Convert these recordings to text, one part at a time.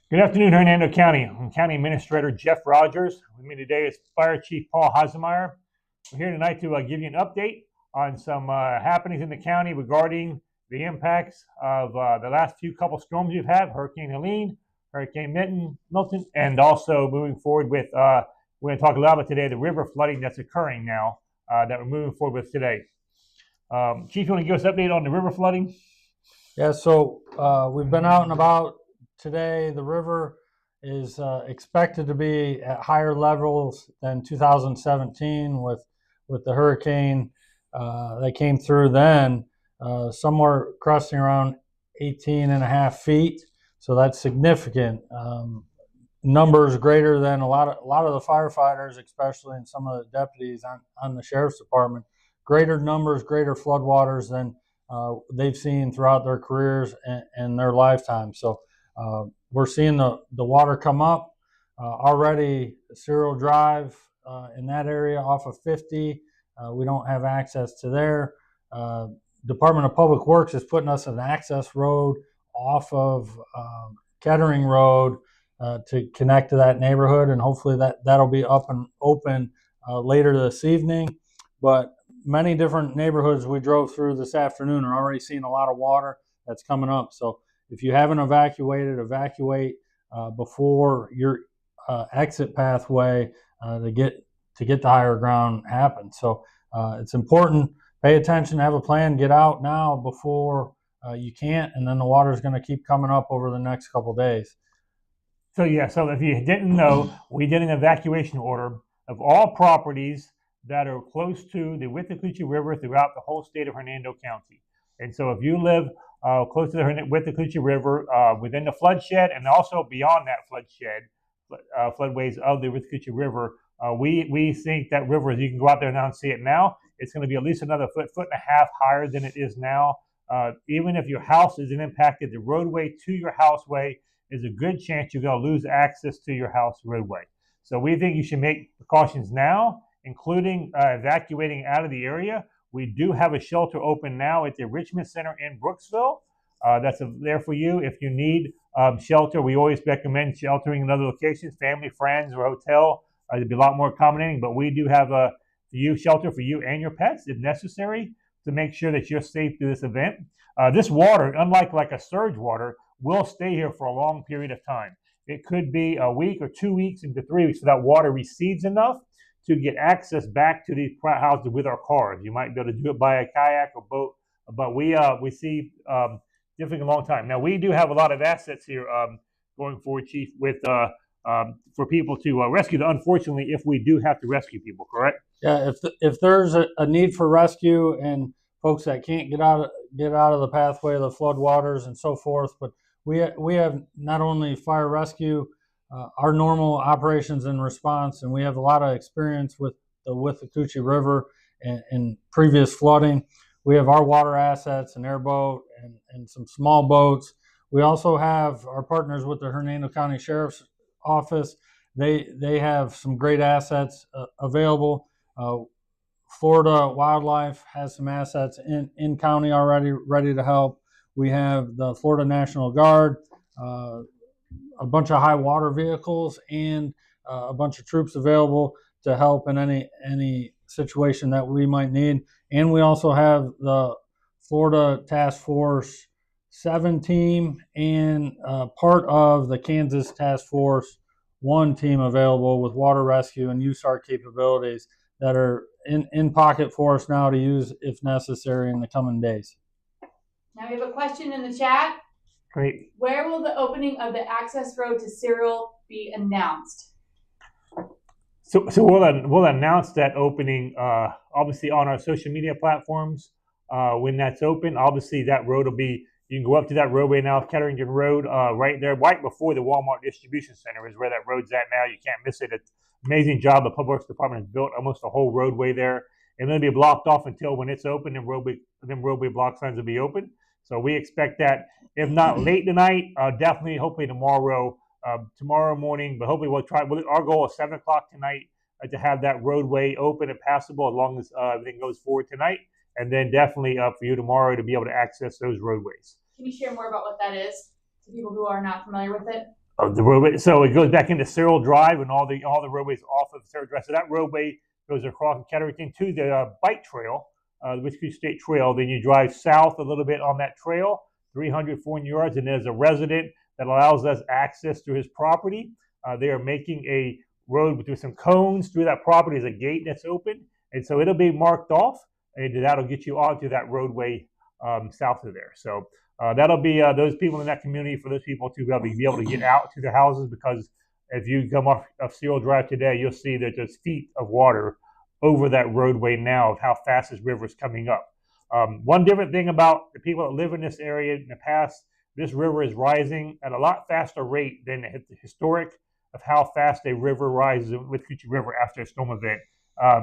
Good afternoon, Hernando County. I'm County Administrator Jeff Rogers. With me today is Fire Chief Paul Hasemeyer. We're here tonight to give you an update on some happenings in the county regarding the impacts of the last few couple storms we've had, Hurricane Helene, Hurricane Milton, and also moving forward with, we're going to talk a lot about today, the river flooding that's occurring now that we're moving forward with today. Chief, you want to give us an update on the river flooding? Yeah, so we've been out and about today. The river is expected to be at higher levels than 2017 with the hurricane that came through then, somewhere cresting around 18 and a half feet. So that's significant. Numbers greater than a lot of the firefighters, especially, and some of the deputies on the sheriff's department, greater numbers, greater floodwaters than they've seen throughout their careers and their lifetime. So we're seeing the water come up already. Serial Drive in that area off of 50, we don't have access to there. Department of Public Works is putting us an access road off of Kettering Road to connect to that neighborhood, and hopefully that'll be up and open later this evening. But many different neighborhoods we drove through this afternoon are already seeing a lot of water that's coming up. So if you haven't evacuated, evacuate before your exit pathway to get the higher ground happen. So it's important. Pay attention, have a plan, get out now before you can't, and then the water is going to keep coming up over the next couple of days. So if you didn't know, we did an evacuation order of all properties that are close to the Withlacoochee River throughout the whole state of Hernando County. And so if you live close to the Withlacoochee River, within the floodshed and also beyond that floodways of the Withlacoochee River, we think that river, as you can go out there now and see it now, it's going to be at least another foot and a half higher than it is now. Even if your house isn't impacted, the roadway to your houseway is a good chance you're going to lose access to your house roadway. So we think you should make precautions now, including evacuating out of the area. We do have a shelter open now at the Richmond Center in Brooksville. That's there for you if you need shelter. We always recommend sheltering in other locations, family, friends, or hotel. It'd be a lot more accommodating, but we do have a shelter for you and your pets if necessary to make sure that you're safe through this event. This water, unlike a surge water, will stay here for a long period of time. It could be a week or 2 weeks into 3 weeks so that water recedes enough to get access back to these houses with our cars. You might be able to do it by a kayak or boat, but we see different a long time. Now, we do have a lot of assets here going forward, Chief, with for people to rescue. Unfortunately, if we do have to rescue people, correct? Yeah, if there's a need for rescue and folks that can't get out of the pathway of the flood waters and so forth, but we have not only fire rescue, our normal operations and response, and we have a lot of experience with the Withlacoochee River and previous flooding. We have our water assets, an airboat, and some small boats. We also have our partners with the Hernando County Sheriff's Office. They have some great assets available. Florida Wildlife has some assets in county already ready to help. We have the Florida National Guard, a bunch of high water vehicles, and a bunch of troops available to help in any situation that we might need. And we also have the Florida Task Force 7 team and part of the Kansas Task Force 1 team available with water rescue and USAR capabilities that are in pocket for us now to use if necessary in the coming days. Now we have a question in the chat. Great. Where will the opening of the access road to Cyril be announced? So we'll announce that opening obviously on our social media platforms when that's open. Obviously that road will be, you can go up to that roadway now, Kettering Road, right there, right before the Walmart distribution center is where that road's at now. You can't miss it. It's an amazing job. The Public Works Department has built almost the whole roadway there. And it'll be blocked off until when it's open, and roadway block signs will be open. So we expect that, if not late tonight, definitely, hopefully tomorrow morning. But hopefully we'll try. Our goal is 7 o'clock tonight to have that roadway open and passable as long as everything goes forward tonight. And then definitely for you tomorrow to be able to access those roadways. Can you share more about what that is to people who are not familiar with it? of the roadway. So it goes back into Cyril Drive and all the roadways off of Cyril Drive. So that roadway goes across Kettering to the bike trail, the Whiskey State Trail. Then you drive south a little bit on that trail, 300, 400 yards, and there's a resident that allows us access to his property. They are making a road with some cones through that property. There's a gate that's open, and so it'll be marked off, and that'll get you onto that roadway south of there. So that'll be those people in that community, for those people to be able to get out to their houses, because if you come off of Cyril Drive today, you'll see that there's feet of water over that roadway now of how fast this river is coming up. One different thing about the people that live in this area in the past, this river is rising at a lot faster rate than the historic of how fast a river rises with Coochie River after a storm event.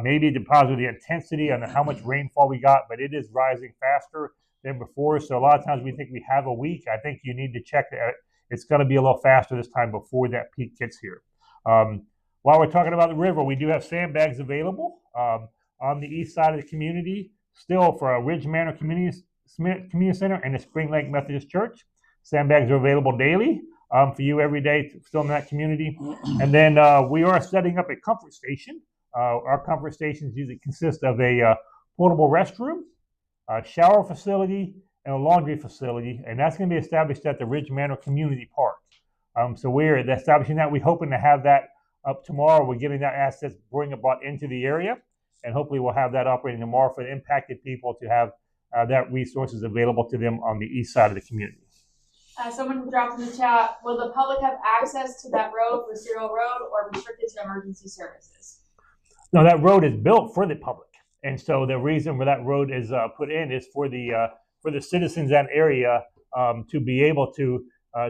Maybe because of the intensity and how much rainfall we got, but it is rising faster than before. So a lot of times we think we have a week. I think you need to check that. It's going to be a little faster this time before that peak gets here. While we're talking about the river, we do have sandbags available on the east side of the community, still for Ridge Manor Community Center and the Spring Lake Methodist Church. Sandbags are available daily for you every day, still in that community. And then we are setting up a comfort station. Our comfort stations usually consist of a portable restroom, a shower facility, and a laundry facility, and that's going to be established at the Ridge Manor Community Park. So we're establishing that. We're hoping to have that up tomorrow. We're getting that assets brought into the area, and hopefully we'll have that operating tomorrow for the impacted people to have that resources available to them on the east side of the community. Someone dropped in the chat, will the public have access to that road for Cyril Road or restricted to emergency services? No, that road is built for the public. And so the reason where that road is put in is for the citizens in that area to be able to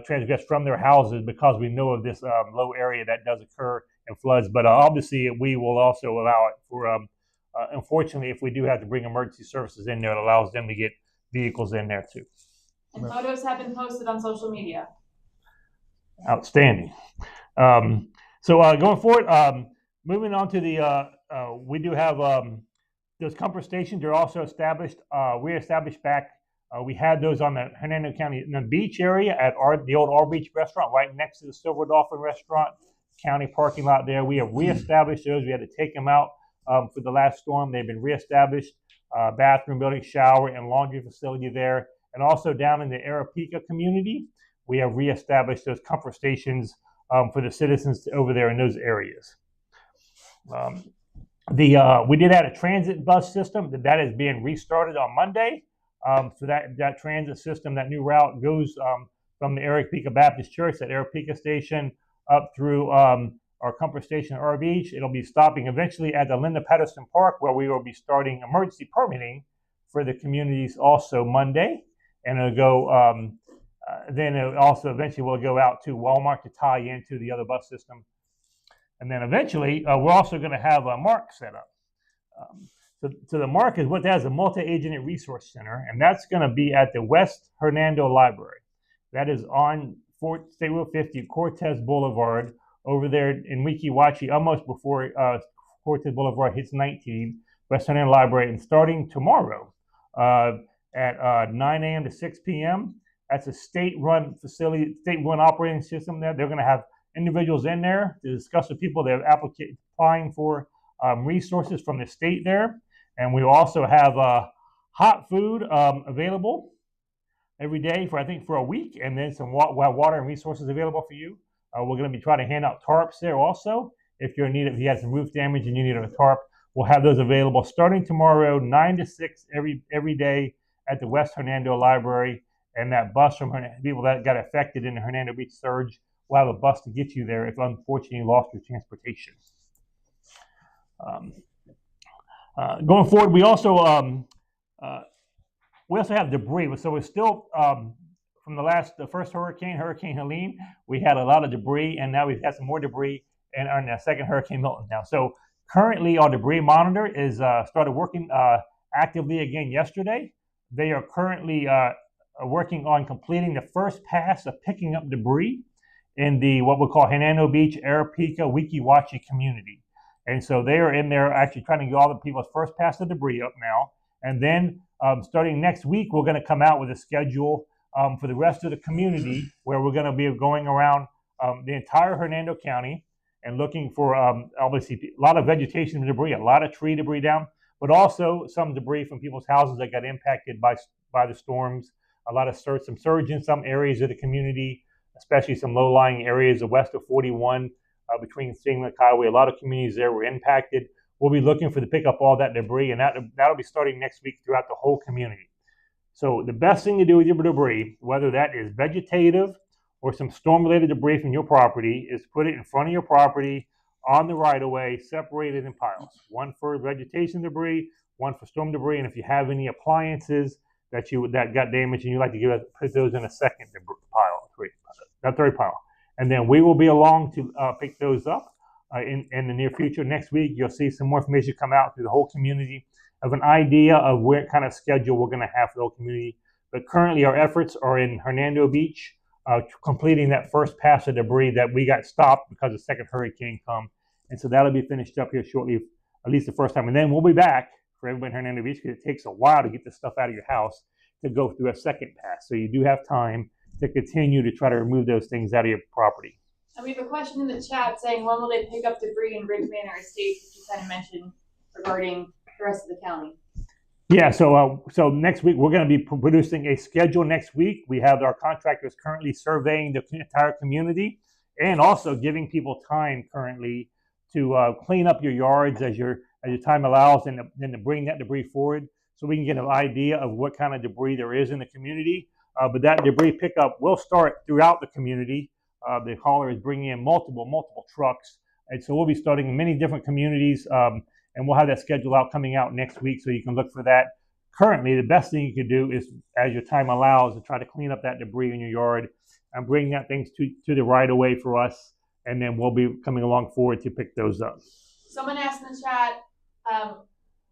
transgress from their houses, because we know of this low area that does occur in floods. But obviously we will also allow it for, unfortunately, if we do have to bring emergency services in there, it allows them to get vehicles in there too. And photos have been posted on social media. Outstanding. So going forward, moving on to the, we do have those comfort stations. They're also established, reestablished back. We had those on the Hernando County in the beach area at the old R Beach restaurant, right next to the Silver Dolphin restaurant, county parking lot there. We have reestablished those. We had to take them out for the last storm. They've been reestablished, bathroom, building, shower, and laundry facility there. And also down in the Arapica community, we have reestablished those comfort stations for the citizens over there in those areas. We did add a transit bus system that is being restarted on Monday. So that transit system, that new route goes from the Arapica Baptist Church at Arapica Station up through our comfort station at R Beach. It'll be stopping eventually at the Linda Patterson Park, where we will be starting emergency permitting for the communities also Monday. And it'll go, then it also eventually will go out to Walmart to tie into the other bus system. And then eventually, we're also going to have a MARC set up. So the MARC is what that is, a multi-agency resource center, and that's going to be at the West Hernando Library. That is on State Road 50, Cortez Boulevard, over there in Weeki Wachee, almost before Cortez Boulevard hits 19, West Hernando Library, and starting tomorrow at 9 a.m. to 6 p.m. That's a state-run facility, state-run operating system there. They're going to have individuals in there to discuss with people that are applying for resources from the state there. And we also have hot food available every day for, I think, for a week, and then some water and resources available for you. We're going to be trying to hand out tarps there also. If you're in need, if you had some roof damage and you need a tarp, we'll have those available starting tomorrow, 9 to 6 every day at the West Hernando Library. And that bus from people that got affected in the Hernando Beach surge, we'll have a bus to get you there if unfortunately you lost your transportation. Going forward, we also have debris. So we're still from the first hurricane, Hurricane Helene, we had a lot of debris, and now we've had some more debris in the second Hurricane Milton now. So currently, our debris monitor is started working actively again yesterday. They are currently working on completing the first pass of picking up debris in the what we call Hernando Beach, Arapica, Weeki Wachee community. And so they are in there actually trying to get all the people's first pass of debris up now. And then starting next week, we're going to come out with a schedule for the rest of the community where we're going to be going around the entire Hernando County and looking for obviously a lot of vegetation debris, a lot of tree debris down, but also some debris from people's houses that got impacted by the storms. A lot of some surge in some areas of the community, especially some low-lying areas west of 41 between Sting and Highway. A lot of communities there were impacted. We'll be looking to pick up all that debris, and that'll be starting next week throughout the whole community. So the best thing to do with your debris, whether that is vegetative or some storm-related debris from your property, is put it in front of your property on the right-of-way, separated in piles. One for vegetation debris, one for storm debris, and if you have any appliances that got damaged and you like to put those in a second pile, third pile. And then we will be along to pick those up in the near future. Next week, you'll see some more information come out through the whole community of an idea of what kind of schedule we're going to have for the whole community. But currently, our efforts are in Hernando Beach, completing that first pass of debris that we got stopped because the second hurricane come. And so that'll be finished up here shortly, at least the first time. And then we'll be back for everybody in Hernando Beach because it takes a while to get this stuff out of your house to go through a second pass. So you do have time to continue to try to remove those things out of your property. And we have a question in the chat saying, when will they pick up debris in Ridge Manor Estates, which you kind of mentioned regarding the rest of the county? Yeah, so next week we're going to be producing a schedule next week. We have our contractors currently surveying the entire community and also giving people time currently to clean up your yards as your time allows, and then to bring that debris forward so we can get an idea of what kind of debris there is in the community. But that debris pickup will start throughout the community. The hauler is bringing in multiple trucks, and so we'll be starting in many different communities. And we'll have that schedule coming out next week, so you can look for that. Currently, the best thing you can do is, as your time allows, to try to clean up that debris in your yard and bring that things to the right of way for us, and then we'll be coming along forward to pick those up. Someone asked in the chat,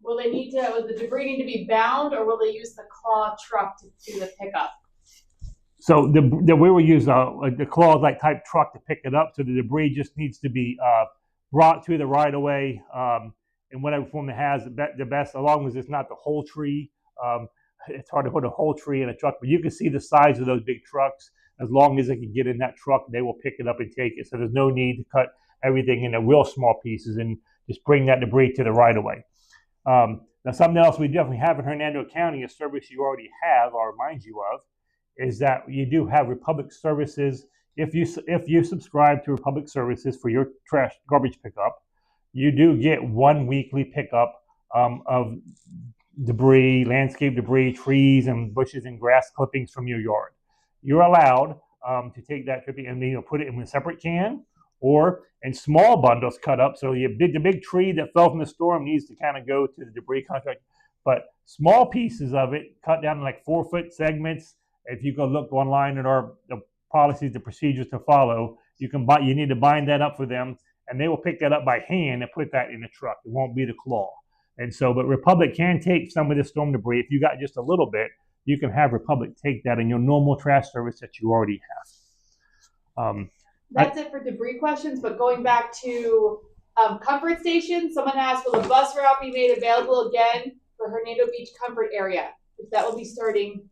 will the debris need to be bound, or will they use the claw truck to do the pickup? So we will use the claw-like type truck to pick it up. So the debris just needs to be brought to the right of way. In whatever form it has, the best, as long as it's not the whole tree. It's hard to put a whole tree in a truck, but you can see the size of those big trucks. As long as it can get in that truck, they will pick it up and take it. So there's no need to cut everything into real small pieces and just bring that debris to the right of way. Now, something else we definitely have in Hernando County, a service you already have, or remind you of, is that you do have Republic Services. If you subscribe to Republic Services for your garbage pickup, you do get 1 weekly pickup of debris, landscape debris, trees and bushes and grass clippings from your yard. You're allowed to take that clipping and put it in a separate can or in small bundles cut up. So the big tree that fell from the storm needs to kind of go to the debris contract, but small pieces of it cut down in like 4-foot segments. If you go look online at the policies, the procedures to follow, you need to bind that up for them. And they will pick that up by hand and put that in the truck. It won't be the claw. And so, but Republic can take some of this storm debris. If you got just a little bit, you can have Republic take that in your normal trash service that you already have. That's it for debris questions, but going back to comfort stations, someone asked, will the bus route be made available again for Hernando Beach comfort area? If that will be starting.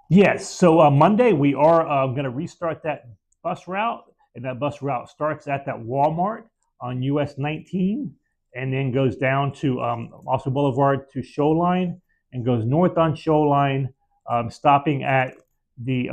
Yes, so Monday we are going to restart that bus route. And that bus route starts at that Walmart on US 19 and then goes down to also Boulevard to Shoreline and goes north on Shoreline, stopping at the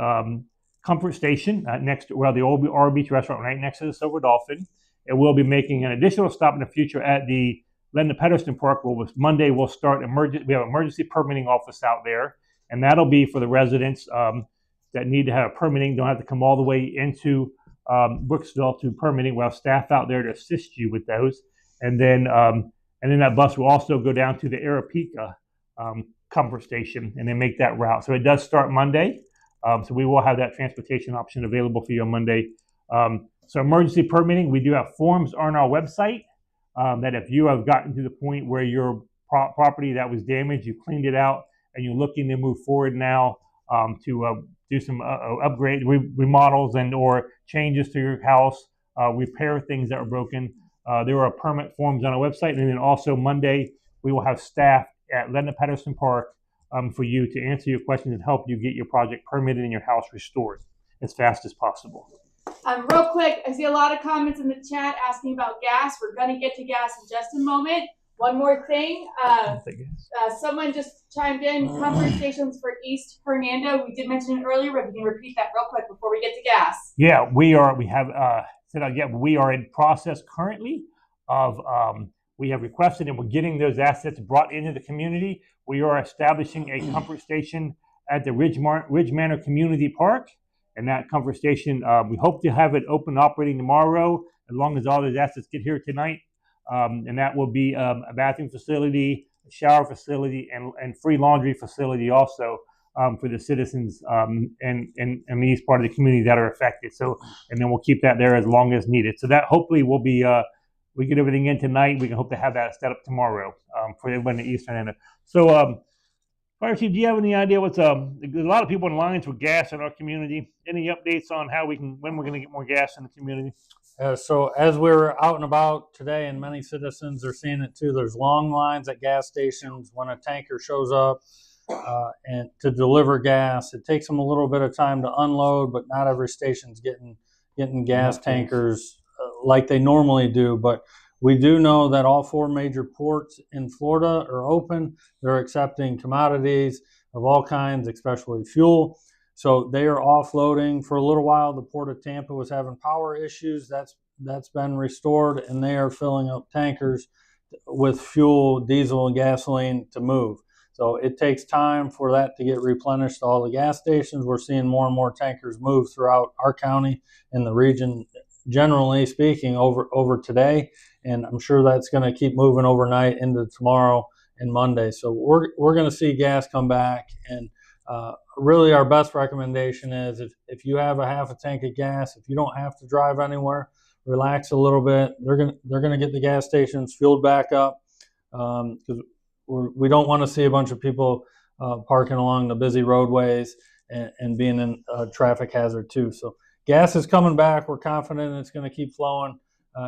Comfort Station next to the old R Beach restaurant right next to the Silver Dolphin. And we'll be making an additional stop in the future at the Linda Pedersen Park. Monday we'll start we have an emergency permitting office out there, and that'll be for the residents that need to have permitting, don't have to come all the way into Brooksville to permitting. We'll have staff out there to assist you with those, and then that bus will also go down to the Arapika Comfort Station and then make that route. So it does start Monday, so we will have that transportation option available for you on Monday. So emergency permitting, we do have forms on our website that if you have gotten to the point where your property that was damaged, you cleaned it out, and you're looking to move forward now to do some upgrade, remodels and or changes to your house, repair things that were broken. There are permit forms on our website. And then also Monday, we will have staff at Linda Pedersen Park for you to answer your questions and help you get your project permitted and your house restored as fast as possible. Real quick, I see a lot of comments in the chat asking about gas. We're going to get to gas in just a moment. One more thing. Someone just chimed in, comfort stations for East Hernando. We did mention it earlier, but if you can repeat that real quick before we get to gas. Yeah, we are in process currently of, we have requested and we're getting those assets brought into the community. We are establishing a comfort station at the Ridge Manor Community Park. And that comfort station, we hope to have it open operating tomorrow, as long as all those assets get here tonight. And that will be a bathroom facility, a shower facility, and free laundry facility also for the citizens in the east part of the community that are affected. So, and then we'll keep that there as long as needed. So that hopefully will be, we get everything in tonight. We can hope to have that set up tomorrow for everyone in the eastern end. So, Fire Chief, do you have any idea what's there's a lot of people in lines with gas in our community? Any updates on when we're going to get more gas in the community? So as we're out and about today, and many citizens are seeing it too, there's long lines at gas stations when a tanker shows up and to deliver gas. It takes them a little bit of time to unload, but not every station's getting gas tankers like they normally do. But we do know that all 4 major ports in Florida are open. They're accepting commodities of all kinds, especially fuel. So they are offloading. For a little while, the Port of Tampa was having power issues. That's been restored, and they are filling up tankers with fuel, diesel, and gasoline to move. So it takes time for that to get replenished to all the gas stations. We're seeing more and more tankers move throughout our county and the region, generally speaking, over today. And I'm sure that's going to keep moving overnight into tomorrow and Monday. So we're going to see gas come back. And really our best recommendation is if you have a half a tank of gas, if you don't have to drive anywhere, relax a little bit. They're going to get the gas stations filled back up because we don't want to see a bunch of people parking along the busy roadways and being in a traffic hazard too. So gas is coming back. We're confident it's going to keep flowing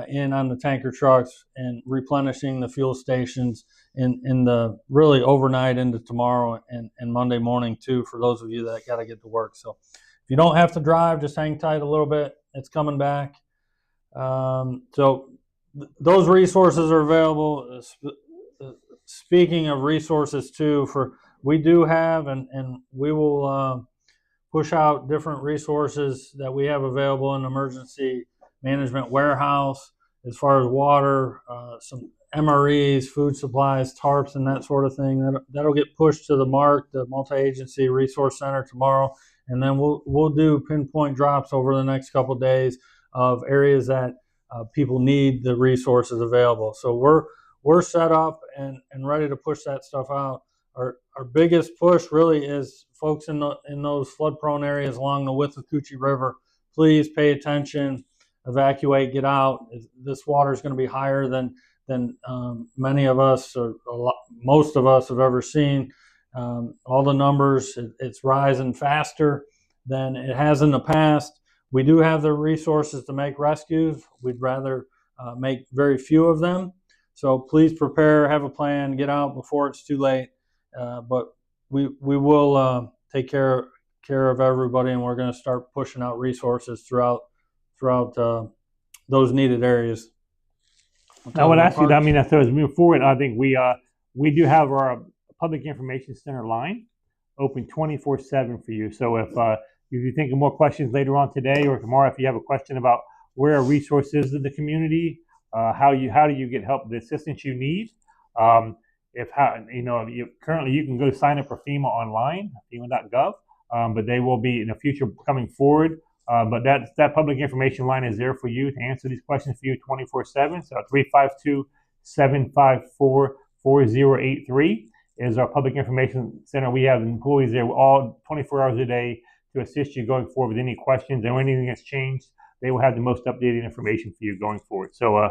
in on the tanker trucks and replenishing the fuel stations in the really overnight into tomorrow and Monday morning too, for those of you that got to get to work. So if you don't have to drive, just hang tight a little bit. It's coming back. Those resources are available. Speaking of resources too, we do have and we will push out different resources that we have available in emergency management warehouse as far as water, some MREs, food supplies, tarps, and that sort of thing. That'll get pushed to the MARC, the Multi-Agency Resource Center, tomorrow, and then we'll do pinpoint drops over the next couple of days of areas that people need the resources available. So we're set up and ready to push that stuff out. Our biggest push really is folks in those flood-prone areas along the Withlacoochee River. Please pay attention, evacuate, get out. This water is going to be higher than many of us or most of us have ever seen. All the numbers, it's rising faster than it has in the past. We do have the resources to make rescues. We'd rather make very few of them. So please prepare, have a plan, get out before it's too late. But we will take care of everybody, and we're going to start pushing out resources throughout those needed areas. I would ask you, as we move forward, I think we do have our Public Information Center line open 24/7 for you. So if you think of more questions later on today or tomorrow, if you have a question about where are resources in the community, how do you get help, the assistance you need, currently you can go sign up for FEMA online, FEMA.gov, but they will be in the future coming forward. But that public information line is there for you to answer these questions for you 24/7. So 352-754-4083 is our public information center. We have employees there all 24 hours a day to assist you going forward with any questions or anything that's changed. They will have the most updated information for you going forward. So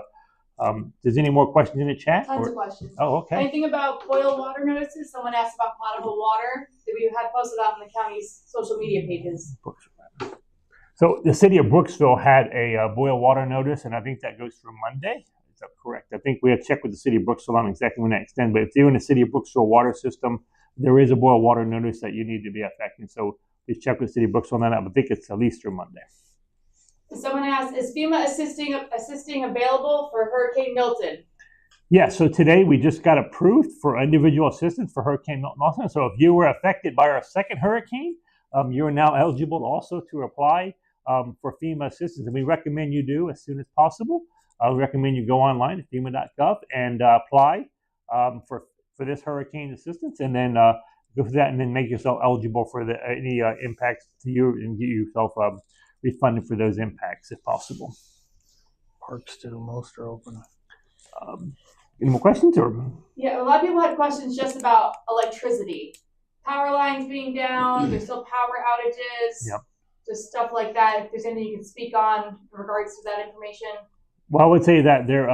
there's any more questions in the chat? Tons of questions. Oh, okay. Anything about boil water notices? Someone asked about potable water that we had posted on the county's social media pages. So the city of Brooksville had a boil water notice, and I think that goes through Monday. Is that correct? I think we have checked with the city of Brooksville on exactly when that extends. But if you're in the city of Brooksville water system, there is a boil water notice that you need to be affected. So please check with the city of Brooksville on that. I think it's at least through Monday. Someone asked, is FEMA assisting available for Hurricane Milton? Yeah, so today we just got approved for individual assistance for Hurricane Milton also. So if you were affected by our second hurricane, you are now eligible also to apply for FEMA assistance. And we recommend you do as soon as possible. I recommend you go online at FEMA.gov and apply for this hurricane assistance, and then go through that, and then make yourself eligible for any impacts to you, and get yourself refunded for those impacts if possible. Parks too, most are open. Any more questions? Or yeah, a lot of people had questions just about electricity, power lines being down. There's still power outages. Yep. Just stuff like that. If there's anything you can speak on in regards to that information. Well, I would say that they're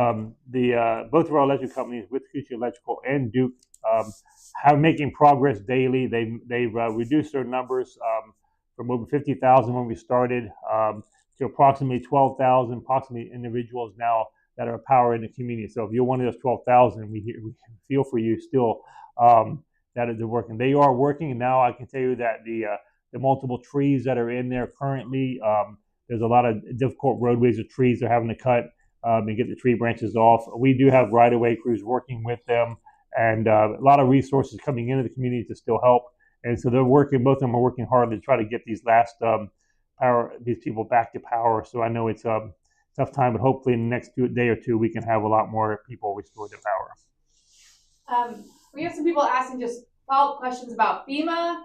both of our electric companies, Withlacoochee Electrical and Duke, are making progress daily. They've reduced their numbers from over 50,000 when we started to approximately 12,000, approximately individuals now that are power in the community. So if you're one of those 12,000, we feel for you still that they're working. They are working, and now I can tell you that the multiple trees that are in there currently, there's a lot of difficult roadways of trees they're having to cut and get the tree branches off. We do have right-of-way crews working with them, and a lot of resources coming into the community to still help. And so they're working, both of them are working hard to try to get these these people back to power. So I know it's a tough time, but hopefully in the next day or two, we can have a lot more people restored to power. We have some people asking just follow-up questions about FEMA.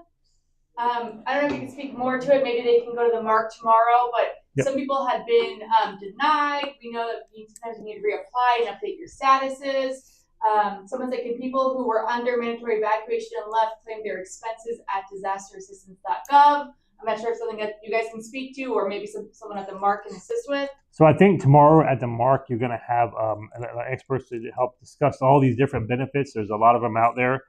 I don't know if you can speak more to it. Maybe they can go to the mark tomorrow, but Yep. Some people had been denied. We know that sometimes you need to reapply and update your statuses. Someone said, can people who were under mandatory evacuation and left claim their expenses at disasterassistance.gov? I'm not sure if something that you guys can speak to, or maybe someone at the mark can assist with. So I think tomorrow at the mark, you're going to have experts to help discuss all these different benefits. There's a lot of them out there.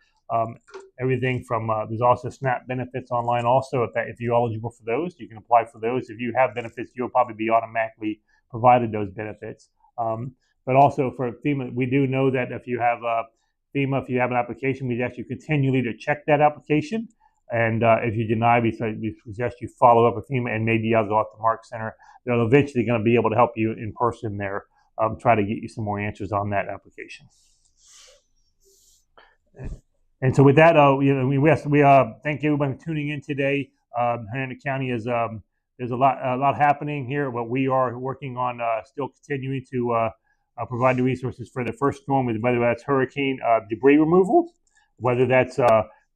Everything from there's also SNAP benefits online. Also, if you're eligible for those, you can apply for those. If you have benefits, you'll probably be automatically provided those benefits. But also for FEMA, we do know that if you have FEMA, if you have an application, we ask you continually to check that application. And if you deny, we suggest you follow up with FEMA, and maybe I'll go at the Mark Center. They're eventually going to be able to help you in person there, try to get you some more answers on that application. And so with that, we thank everyone for tuning in today. Hernando County is there's a lot happening here, but we are working on still continuing to provide the resources for the first storm, whether that's hurricane debris removal, whether that's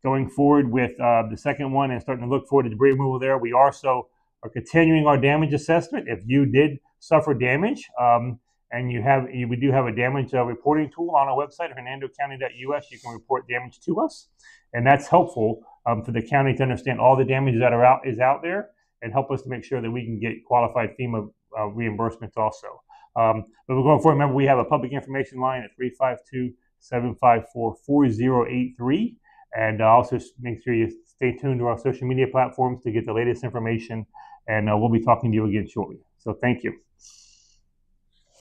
going forward with the second one and starting to look forward to debris removal there. We also are continuing our damage assessment. If you did suffer damage, and we do have a damage reporting tool on our website, hernandocounty.us. You can report damage to us, and that's helpful for the county to understand all the damage that is out there, and help us to make sure that we can get qualified FEMA reimbursements also. But we're going forward. Remember, we have a public information line at 352-754-4083. And also make sure you stay tuned to our social media platforms to get the latest information. And we'll be talking to you again shortly. So thank you.